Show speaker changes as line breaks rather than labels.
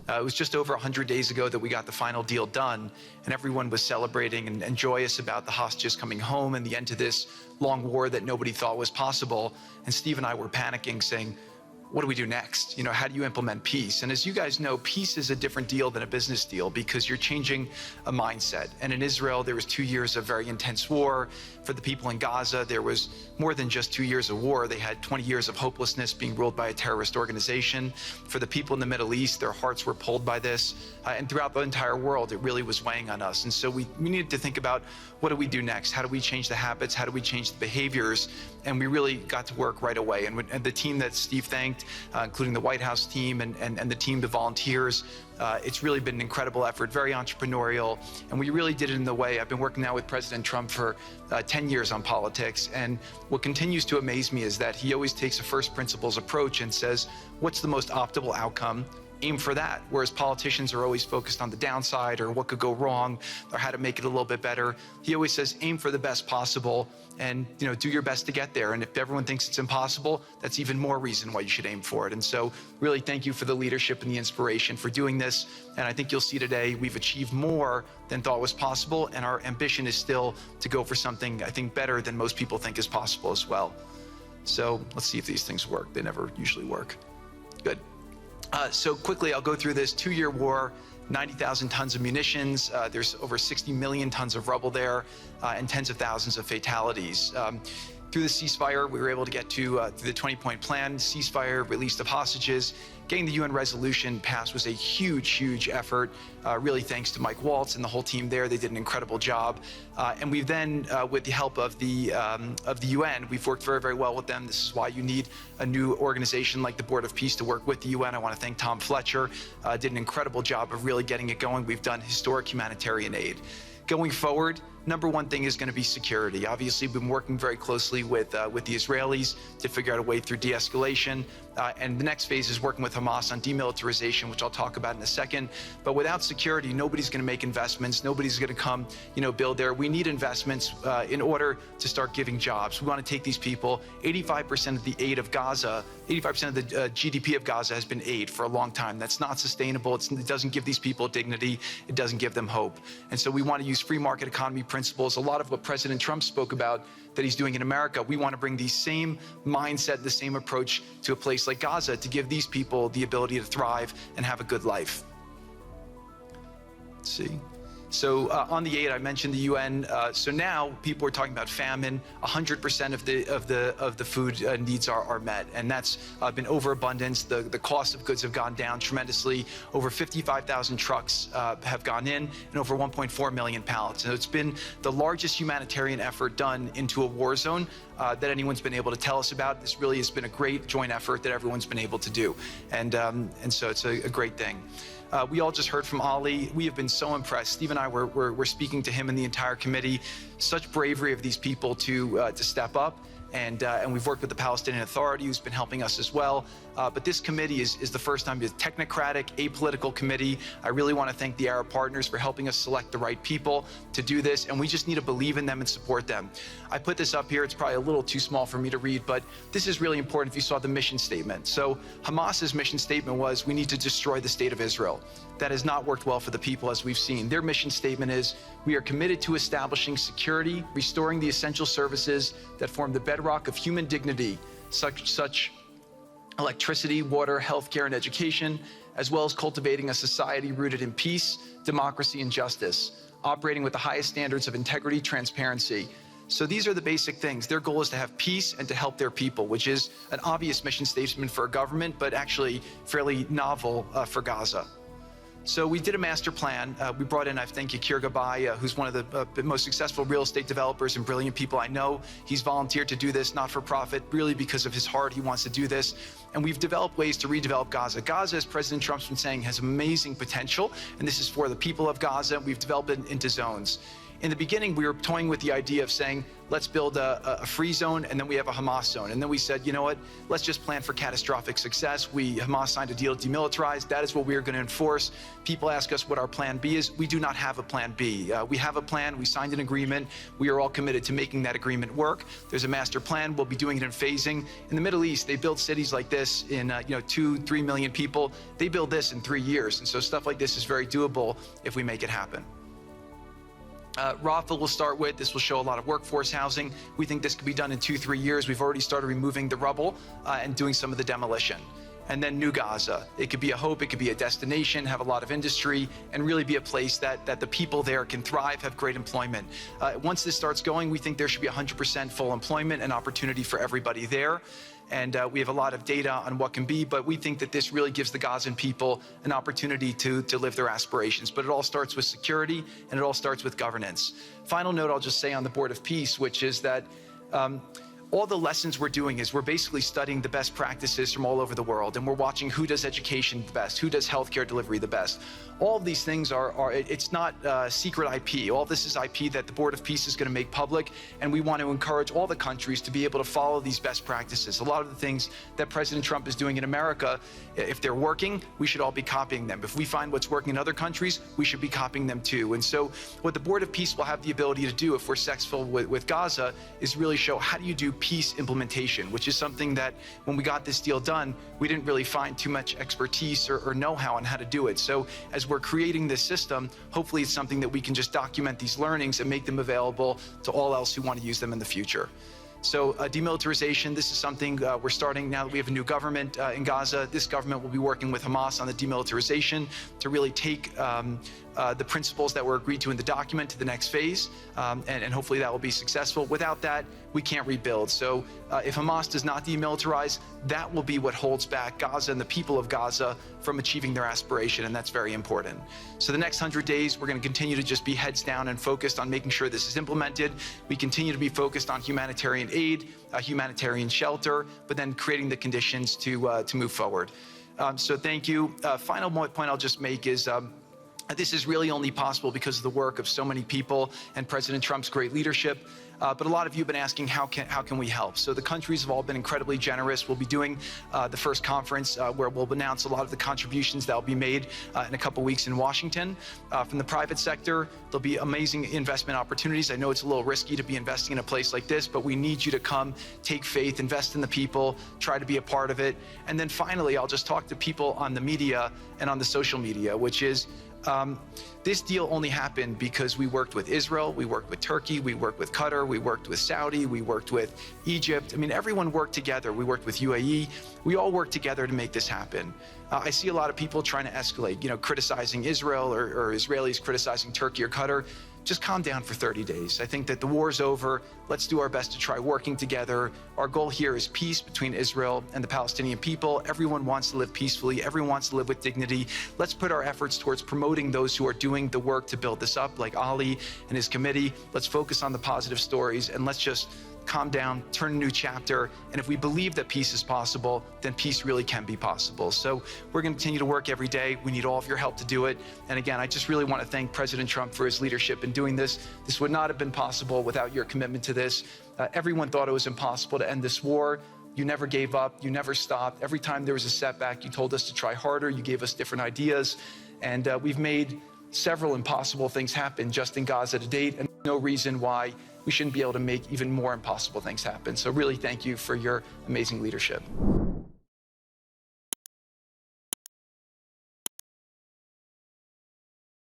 It was just over 100 days ago that we got the final deal done, and everyone was celebrating and joyous about the hostages coming home and the end to this long war that nobody thought was possible. And Steve and I were panicking, saying, what do we do next? You know, how do you implement peace? And as you guys know, peace is a different deal than a business deal because you're changing a mindset. And in Israel, there was 2 years of very intense war. For the people in Gaza, there was more than just 2 years of war. They had 20 years of hopelessness, being ruled by a terrorist organization. For the people in the Middle East, their hearts were pulled by this. And throughout the entire world, it really was weighing on us. And so we needed to think about, what do we do next? How do we change the habits? How do we change the behaviors? And we really got to work right away. And the team that Steve thanked, including the White House team and the team of volunteers, it's really been an incredible effort, very entrepreneurial. And we really did it in the way. I've been working now with President Trump for 10 years on politics. And what continues to amaze me is that he always takes a first principles approach and says, what's the most optimal outcome? Aim for that. Whereas politicians are always focused on the downside or what could go wrong or how to make it a little bit better. He always says, aim for the best possible and, you know, do your best to get there. And if everyone thinks it's impossible, that's even more reason why you should aim for it. And so really thank you for the leadership and the inspiration for doing this. And I think you'll see today we've achieved more than thought was possible. And our ambition is still to go for something, I think, better than most people think is possible as well. So let's see if these things work. They never usually work. Good. So quickly, I'll go through this 2-year war, 90,000 tons of munitions. There's over 60 million tons of rubble there, and tens of thousands of fatalities. Through the ceasefire, we were able to get to the 20-point plan, ceasefire, release of hostages. Getting the UN resolution passed was a huge, huge effort. Really thanks to Mike Waltz and the whole team there. They did an incredible job. And we've then, with the help of the UN, we've worked very, very well with them. This is why you need a new organization like the Board of Peace to work with the UN. I want to thank Tom Fletcher. Did an incredible job of really getting it going. We've done historic humanitarian aid. Going forward, number one thing is going to be security. Obviously, we've been working very closely with the Israelis to figure out a way through de-escalation. And the next phase is working with Hamas on demilitarization, which I'll talk about in a second. But without security, nobody's going to make investments. Nobody's going to come, build there. We need investments in order to start giving jobs. We want to take these people. 85% of the aid of Gaza, 85% of the GDP of Gaza has been aid for a long time. That's not sustainable. It doesn't give these people dignity. It doesn't give them hope. And so we want to use free market economy principles. A lot of what President Trump spoke about that he's doing in America, we want to bring the same mindset, the same approach to a place like Gaza to give these people the ability to thrive and have a good life. Let's see. So on the aid, I mentioned the UN. So now people are talking about famine. 100% of the food needs are met, and that's been overabundance. The cost of goods have gone down tremendously. Over 55,000 trucks have gone in, and over 1.4 million pallets. And it's been the largest humanitarian effort done into a war zone that anyone's been able to tell us about. This really has been a great joint effort that everyone's been able to do, and so it's a great thing. We all just heard from Ali. We have been so impressed. Steve and I were speaking to him and the entire committee. Such bravery of these people to step up. And we've worked with the Palestinian Authority, who's been helping us as well. But this committee is the first time it's a technocratic, apolitical committee. I really want to thank the Arab partners for helping us select the right people to do this. And we just need to believe in them and support them. I put this up here. It's probably a little too small for me to read, but this is really important if you saw the mission statement. So Hamas's mission statement was, we need to destroy the state of Israel. That has not worked well for the people, as we've seen. Their mission statement is, we are committed to establishing security, restoring the essential services that form the bedrock of human dignity, such electricity, water, healthcare, and education, as well as cultivating a society rooted in peace, democracy, and justice, operating with the highest standards of integrity, transparency. So these are the basic things. Their goal is to have peace and to help their people, which is an obvious mission statement for a government, but actually fairly novel for Gaza. So we did a master plan. We brought in, I thank Yakir Gabay, who's one of the most successful real estate developers and brilliant people I know. He's volunteered to do this, not for profit, really because of his heart. He wants to do this. And we've developed ways to redevelop Gaza. Gaza, as President Trump's been saying, has amazing potential. And this is for the people of Gaza. We've developed it into zones. In the beginning, we were toying with the idea of saying, let's build a free zone, and then we have a Hamas zone. And then we said, you know what, let's just plan for catastrophic success. Hamas signed a deal to demilitarize. That is what we are going to enforce. People ask us what our plan B is. We do not have a plan B. We have a plan. We signed an agreement. We are all committed to making that agreement work. There's a master plan. We'll be doing it in phasing. In the Middle East, they build cities like this in 2-3 million people. They build this in 3 years. And so stuff like this is very doable if we make it happen. Rafah will start with. This will show a lot of workforce housing. We think this could be done in 2-3 years. We've already started removing the rubble and doing some of the demolition. And then New Gaza. It could be a hope, it could be a destination, have a lot of industry, and really be a place that the people there can thrive, have great employment. Once this starts going, we think there should be 100% full employment and opportunity for everybody there. And we have a lot of data on what can be, but we think that this really gives the Gazan people an opportunity to live their aspirations. But it all starts with security, and it all starts with governance. Final note I'll just say on the Board of Peace, which is that all the lessons we're doing is we're basically studying the best practices from all over the world, and we're watching who does education the best, who does healthcare delivery the best. All of these things it's not secret IP. All this is IP that the Board of Peace is going to make public, and we want to encourage all the countries to be able to follow these best practices. A lot of the things that President Trump is doing in America, if they're working, we should all be copying them. If we find what's working in other countries, we should be copying them too. And so what the Board of Peace will have the ability to do if we're successful with Gaza is really show how do you do peace implementation, which is something that when we got this deal done, we didn't really find too much expertise or know-how on how to do it. So as we're creating this system, hopefully it's something that we can just document these learnings and make them available to all else who want to use them in the future. So demilitarization, this is something we're starting now that we have a new government in Gaza. This government will be working with Hamas on the demilitarization to really take the principles that were agreed to in the document to the next phase, and hopefully that will be successful. Without that, we can't rebuild. So if Hamas does not demilitarize, that will be what holds back Gaza and the people of Gaza from achieving their aspiration, and that's very important. So the next 100 days, we're going to continue to just be heads down and focused on making sure this is implemented. We continue to be focused on humanitarian aid, humanitarian shelter, but then creating the conditions to move forward. So thank you. Final point I'll just make is this is really only possible because of the work of so many people and President Trump's great leadership. But a lot of you have been asking, how can we help? So the countries have all been incredibly generous. We'll be doing the first conference where we'll announce a lot of the contributions that will be made in a couple weeks in Washington. From the private sector, there'll be amazing investment opportunities. I know it's a little risky to be investing in a place like this, but we need you to come, take faith, invest in the people, try to be a part of it. And then finally, I'll just talk to people on the media and on the social media, which is, this deal only happened because we worked with Israel, we worked with Turkey, we worked with Qatar, we worked with Saudi, we worked with Egypt. I mean, everyone worked together. We worked with UAE. We all worked together to make this happen. I see a lot of people trying to escalate, criticizing Israel or Israelis criticizing Turkey or Qatar. Just calm down for 30 days. I think that the war's over. Let's do our best to try working together. Our goal here is peace between Israel and the Palestinian people. Everyone wants to live peacefully. Everyone wants to live with dignity. Let's put our efforts towards promoting those who are doing the work to build this up, like Ali and his committee. Let's focus on the positive stories, and let's just calm down, turn a new chapter. And if we believe that peace is possible, then peace really can be possible. So we're going to continue to work every day. We need all of your help to do it. And again, I just really want to thank President Trump for his leadership in doing this. This would not have been possible without your commitment to this. Everyone thought it was impossible to end this war. You never gave up. You never stopped. Every time there was a setback, you told us to try harder. You gave us different ideas. And we've made several impossible things happen just in Gaza to date, and no reason why we shouldn't be able to make even more impossible things happen. So really thank you for your amazing leadership.